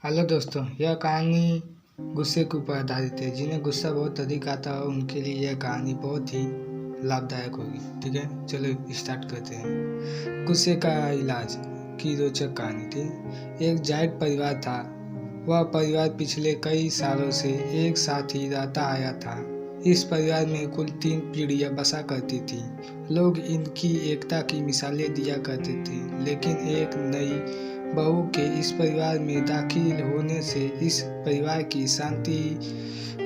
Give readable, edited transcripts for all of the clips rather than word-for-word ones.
Hello दोस्तों, यह कहानी गुस्से के ऊपर आधारित है। जिन्हें गुस्सा बहुत अधिक आता है उनके लिए यह कहानी बहुत ही लाभदायक होगी। ठीक है, चलो स्टार्ट करते हैं। गुस्से का इलाज की रोचक कहानी थी। एक जाट परिवार था। वह परिवार पिछले कई सालों से एक साथ ही रहता आया था। इस परिवार में कुल 3 पीढ़ियां बसा करती थी। लोग इनकी एकता की मिसालें दिया करते थे, लेकिन एक नई बहू के इस परिवार में दाखिल होने से इस परिवार की शांति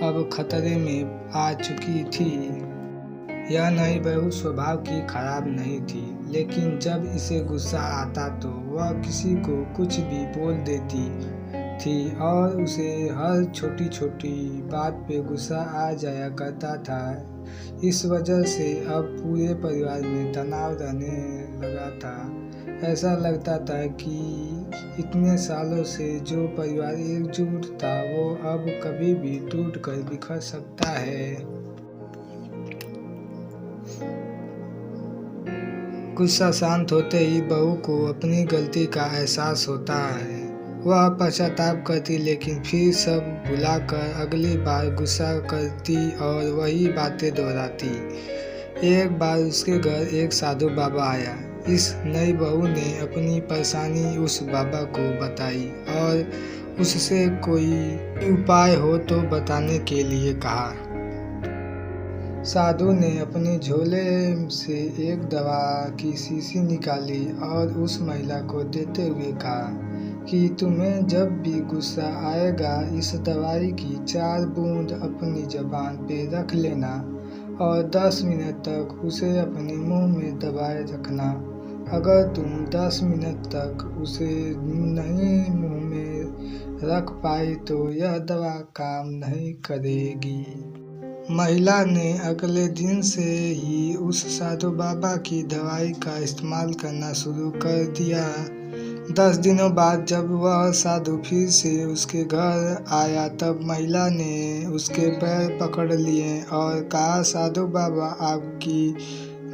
अब खतरे में आ चुकी थी। यह नई बहू स्वभाव की खराब नहीं थी, लेकिन जब इसे गुस्सा आता तो वह किसी को कुछ भी बोल देती थी और उसे हर छोटी छोटी बात पे गुस्सा आ जाया करता था। इस वजह से अब पूरे परिवार में तनाव रहने लगा था। ऐसा लगता था कि इतने सालों से जो परिवार एकजुट था वो अब कभी भी टूटकर बिखर सकता है। गुस्सा शांत होते ही बहू को अपनी गलती का एहसास होता है। वह पश्चाताप करती, लेकिन फिर सब भुलाकर अगली बार गुस्सा करती और वही बातें दोहराती। एक बार उसके घर एक साधु बाबा आया। इस नई बहू ने अपनी परेशानी उस बाबा को बताई और उससे कोई उपाय हो तो बताने के लिए कहा। साधु ने अपने झोले से एक दवा की शीशी निकाली और उस महिला को देते हुए कहा कि तुम्हें जब भी गुस्सा आएगा इस दवाई की 4 बूंद अपनी ज़बान पे रख लेना और 10 मिनट तक उसे अपने मुंह में दबाए रखना। अगर तुम 10 मिनट तक उसे नहीं मुंह में रख पाई तो यह दवा काम नहीं करेगी। महिला ने अगले दिन से ही उस साधु बाबा की दवाई का इस्तेमाल करना शुरू कर दिया। 10 दिनों बाद जब वह साधु फिर से उसके घर आया तब महिला ने उसके पैर पकड़ लिए और कहा, साधु बाबा आपकी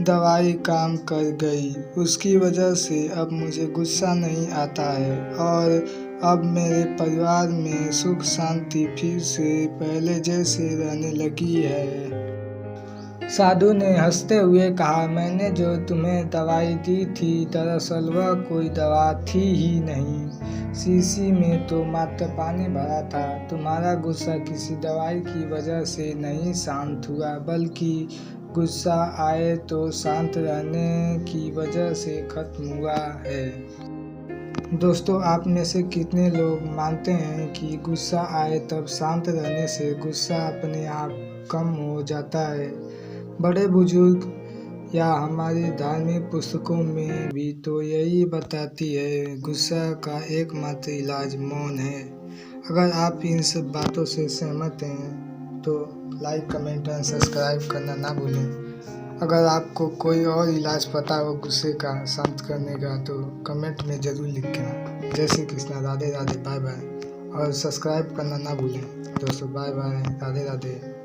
दवाई काम कर गई। उसकी वजह से अब मुझे गुस्सा नहीं आता है और अब मेरे परिवार में सुख शांति फिर से पहले जैसे रहने लगी है। साधु ने हंसते हुए कहा, मैंने जो तुम्हें दवाई दी थी दरअसल वह कोई दवा थी ही नहीं। शीशी में तो मात्र पानी भरा था। तुम्हारा गुस्सा किसी दवाई की वजह से नहीं शांत हुआ, बल्कि गुस्सा आए तो शांत रहने की वजह से खत्म हुआ है। दोस्तों, आप में से कितने लोग मानते हैं कि गुस्सा आए तब शांत रहने से गुस्सा अपने आप कम हो जाता है? बड़े बुजुर्ग या हमारी धार्मिक पुस्तकों में भी तो यही बताती है। गुस्सा का एकमात्र इलाज मौन है। अगर आप इन सब बातों से सहमत हैं तो लाइक, कमेंट और सब्सक्राइब करना ना भूलें। अगर आपको कोई और इलाज पता हो गुस्से का शांत करने का तो कमेंट में ज़रूर लिखें। जय श्री कृष्णा, राधे राधे, बाय बाय। और सब्सक्राइब करना ना भूलें। दोस्तों, बाय बाय, राधे राधे।